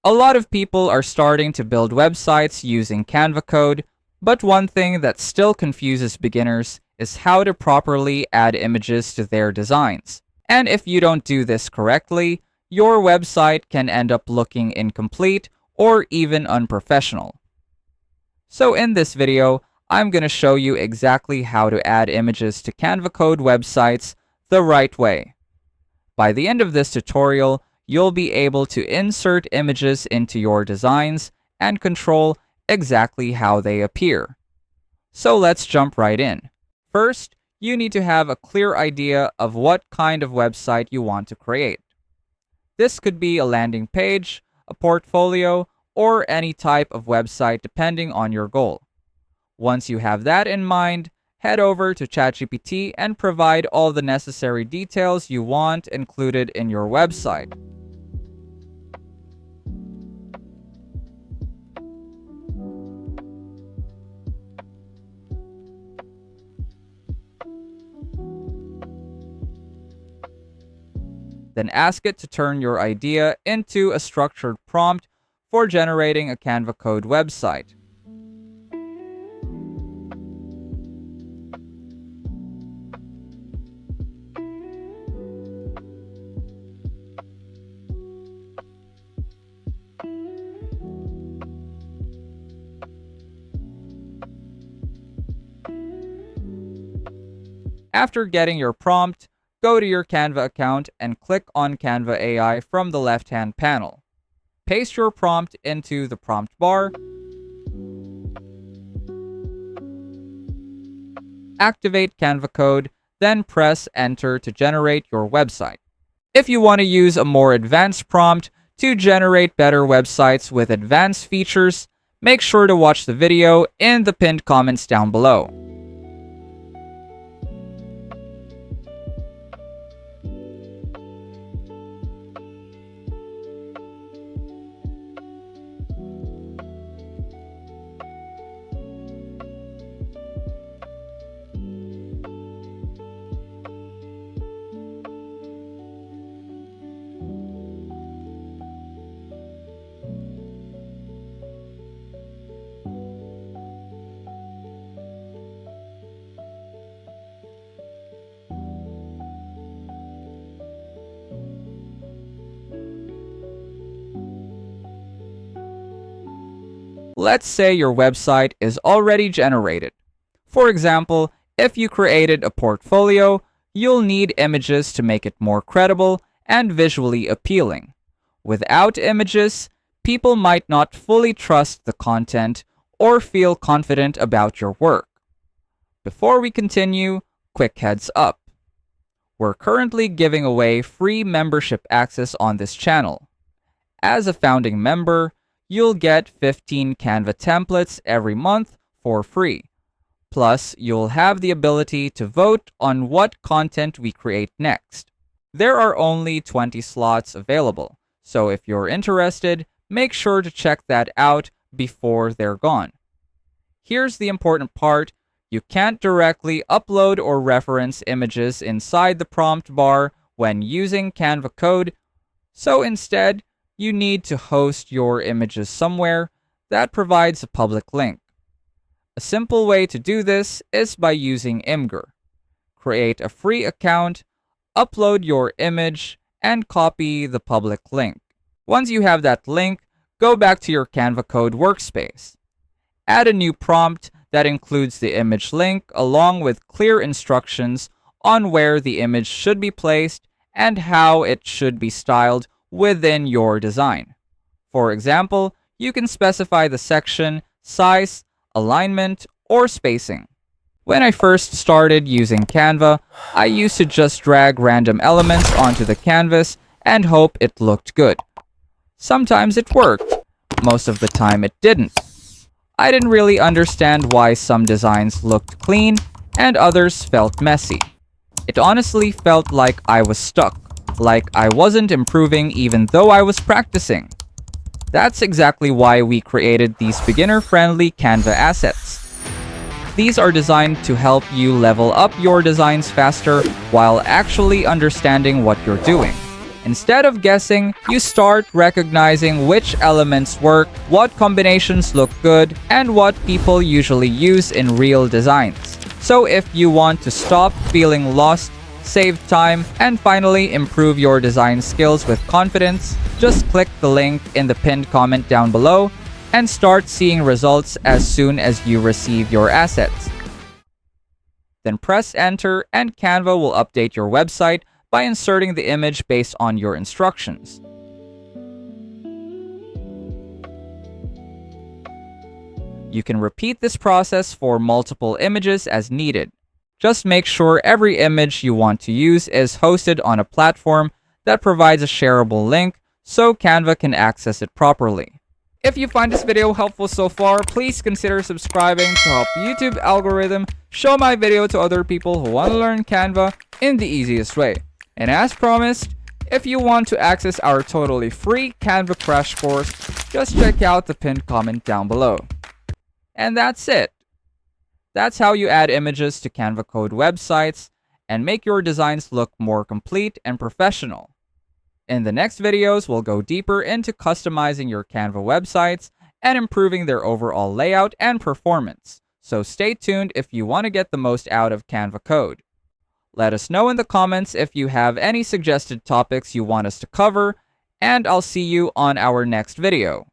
A lot of people are starting to build websites using Canva Code, but one thing that still confuses beginners is how to properly add images to their designs. And if you don't do this correctly, your website can end up looking incomplete or even unprofessional. So in this video, I'm going to show you exactly how to add images to Canva Code websites the right way. By the end of this tutorial, you'll be able to insert images into your designs and control exactly how they appear. So let's jump right in. First, you need to have a clear idea of what kind of website you want to create. This could be a landing page, a portfolio, or any type of website depending on your goal. Once you have that in mind, head over to ChatGPT and provide all the necessary details you want included in your website. Then ask it to turn your idea into a structured prompt for generating a Canva Code website. After getting your prompt, go to your Canva account and click on Canva AI from the left-hand panel. Paste your prompt into the prompt bar. Activate Canva Code, then press Enter to generate your website. If you want to use a more advanced prompt to generate better websites with advanced features, make sure to watch the video in the pinned comments down below. Let's say your website is already generated. For example, if you created a portfolio, you'll need images to make it more credible and visually appealing. Without images, people might not fully trust the content or feel confident about your work. Before we continue, quick heads up. We're currently giving away free membership access on this channel. As a founding member, you'll get 15 Canva templates every month for free. Plus, you'll have the ability to vote on what content we create next. There are only 20 slots available, so if you're interested, make sure to check that out before they're gone. Here's the important part: you can't directly upload or reference images inside the prompt bar when using Canva Code, so instead, you need to host your images somewhere that provides a public link. A simple way to do this is by using Imgur. Create a free account, upload your image, and copy the public link. Once you have that link, go back to your Canva Code workspace. Add a new prompt that includes the image link along with clear instructions on where the image should be placed and how it should be styled within your design. For example, you can specify the section, size, alignment, or spacing. When I first started using Canva, I used to just drag random elements onto the canvas and hope it looked good. Sometimes it worked, most of the time it didn't. I didn't really understand why some designs looked clean and others felt messy. It honestly felt like I was stuck, like I wasn't improving even though I was practicing. That's exactly why we created these beginner-friendly Canva assets. These are designed to help you level up your designs faster while actually understanding what you're doing. Instead of guessing, you start recognizing which elements work, what combinations look good, and what people usually use in real designs. So if you want to stop feeling lost, save time, and finally improve your design skills with confidence, just click the link in the pinned comment down below and start seeing results as soon as you receive your assets. Then press enter and Canva will update your website by inserting the image based on your instructions. You can repeat this process for multiple images as needed. Just make sure every image you want to use is hosted on a platform that provides a shareable link so Canva can access it properly. If you find this video helpful so far, please consider subscribing to help YouTube algorithm show my video to other people who want to learn Canva in the easiest way. And as promised, if you want to access our totally free Canva crash course, just check out the pinned comment down below. And that's it. That's how you add images to Canva Code websites and make your designs look more complete and professional. In the next videos, we'll go deeper into customizing your Canva websites and improving their overall layout and performance. So stay tuned if you want to get the most out of Canva Code. Let us know in the comments if you have any suggested topics you want us to cover, and I'll see you on our next video.